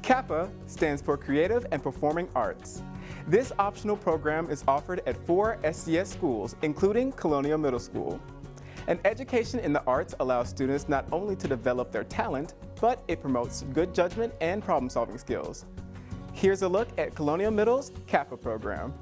CAPPA stands for Creative and Performing Arts. This optional program is offered at 4 SCS schools, including Colonial Middle School. An education in the arts allows students not only to develop their talent, but it promotes good judgment and problem-solving skills. Here's a look at Colonial Middle's CAPPA program.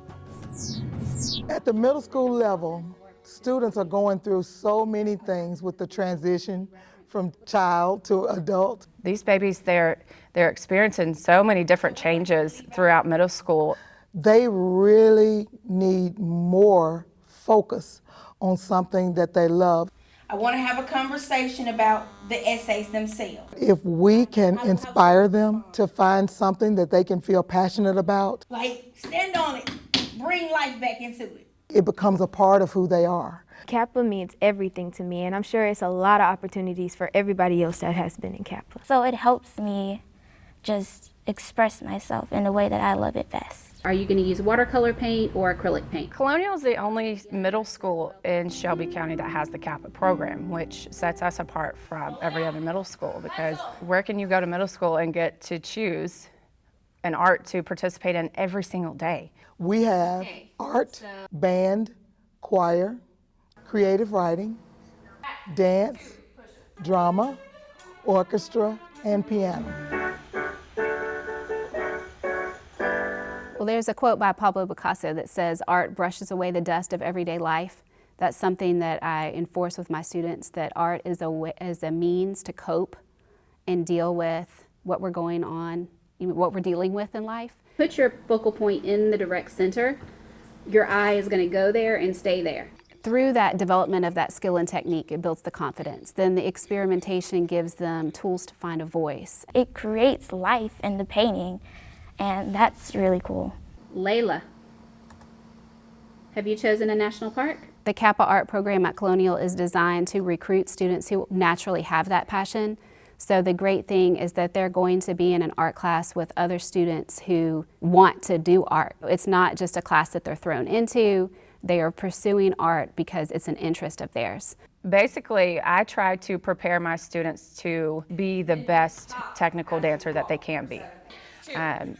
At the middle school level, students are going through so many things with the transition from child to adult. These babies, they're experiencing so many different changes throughout middle school. They really need more focus on something that they love. I want to have a conversation about the essays themselves. If we can inspire them to find something that they can feel passionate about, Like, stand on it, bring life back into it. it becomes a part of who they are. CAPPA means everything to me, and I'm sure it's a lot of opportunities for everybody else that has been in CAPPA. So it helps me just express myself in the way that I love it best. Are you going to use watercolor paint or acrylic paint? Colonial is the only middle school in Shelby County that has the CAPPA program, which sets us apart from every other middle school, because where can you go to middle school and get to choose an art to participate in every single day? We have art, band, choir, creative writing, dance, drama, orchestra, and piano. Well, there's a quote by Pablo Picasso that says, "Art brushes away the dust of everyday life." That's something that I enforce with my students, that art is a means to cope and deal with what we're going on, what we're dealing with in life. Put your focal point in the direct center. Your eye is going to go there and stay there. Through that development of that skill and technique, it builds the confidence. Then the experimentation gives them tools to find a voice. It creates life in the painting, and that's really cool. Layla, have you chosen a national park? The CAPPA art program at Colonial is designed to recruit students who naturally have that passion. So the great thing is that they're going to be in an art class with other students who want to do art. It's not just a class that they're thrown into. They are pursuing art because it's an interest of theirs. Basically, I try to prepare my students to be the best technical dancer that they can be.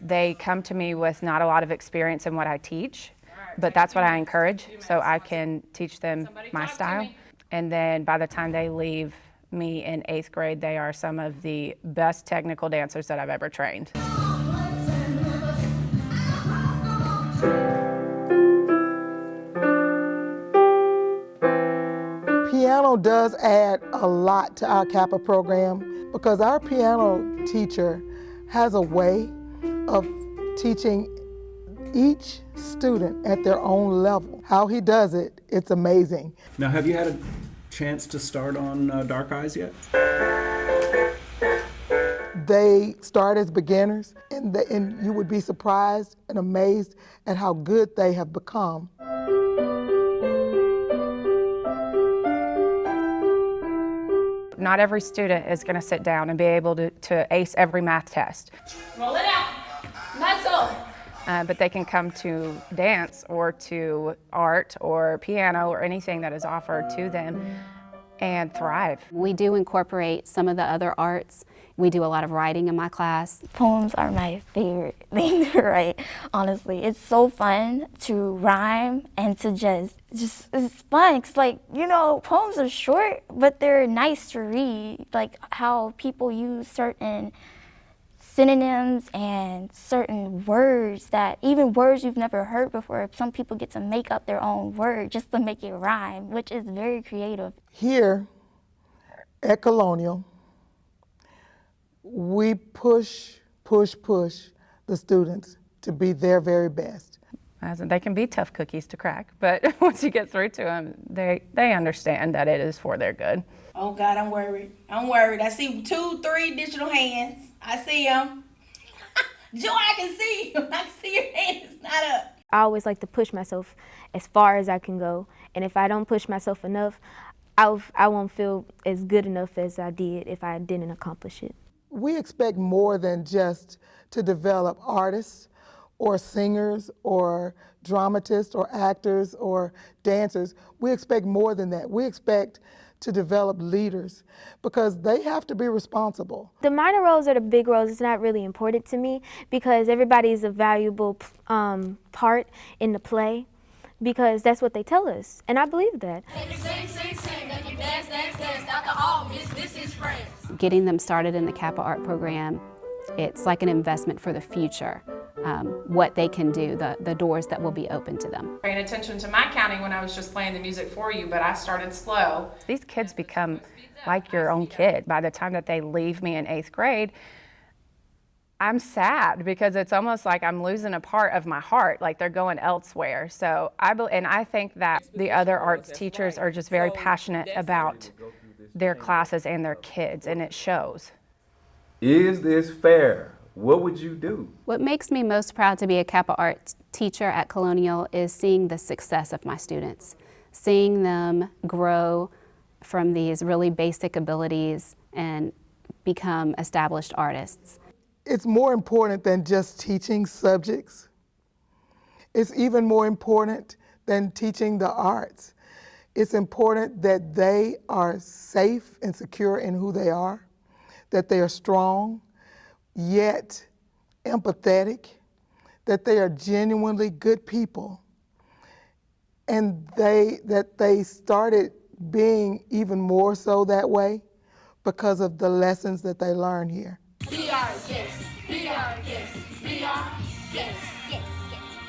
They come to me with not a lot of experience in what I teach, but that's what I encourage, so I can teach them my style. And then by the time they leave me in 8th grade, they are some of the best technical dancers that I've ever trained. Piano does add a lot to our CAPPA program because our piano teacher has a way of teaching each student at their own level. How he does it, it's amazing. Now, have you had a chance to start on Dark Eyes yet? They start as beginners, and you would be surprised and amazed at how good they have become. Not every student is going to sit down and be able to ace every math test. Roll it out. Muscle. But they can come to dance or to art or piano or anything that is offered to them and thrive. We do incorporate some of the other arts. We do a lot of writing in my class. Poems are my favorite thing to write, honestly. It's so fun to rhyme and to just it's fun. It's like, you know, poems are short, but they're nice to read. Like how people use certain synonyms and certain words that, even words you've never heard before, some people get to make up their own word just to make it rhyme, which is very creative. Here at Colonial, we push the students to be their very best. They can be tough cookies to crack, but once you get through to them, they understand that it is for their good. Oh God, I'm worried. I'm worried. I see 2, 3 digital hands. I see them. Joy, I can see you. I can see your hand is not up. I always like to push myself as far as I can go, and if I don't push myself enough, I won't feel as good enough as I did if I didn't accomplish it. We expect more than just to develop artists or singers or dramatists or actors or dancers. We expect more than that. We expect to develop leaders because they have to be responsible. The minor roles or the big roles is not really important to me because everybody is a valuable part in the play because that's what they tell us, and I believe that. Getting them started in the KAPPA art program, it's like an investment for the future. What they can do, the doors that will be open to them. Paying attention to my counting when I was just playing the music for you, but I started slow. These kids become like your own kid. By the time that they leave me in 8th grade, I'm sad because it's almost like I'm losing a part of my heart, like they're going elsewhere. So I think that the other arts teachers are just very passionate about their classes and their kids, and it shows. Is this fair? What would you do? What makes me most proud to be a KAPPA art teacher at Colonial is seeing the success of my students, seeing them grow from these really basic abilities and become established artists. It's more important than just teaching subjects. It's even more important than teaching the arts. It's important that they are safe and secure in who they are, that they are strong, yet empathetic, that they are genuinely good people, and that they started being even more so that way because of the lessons that they learned here. GHS.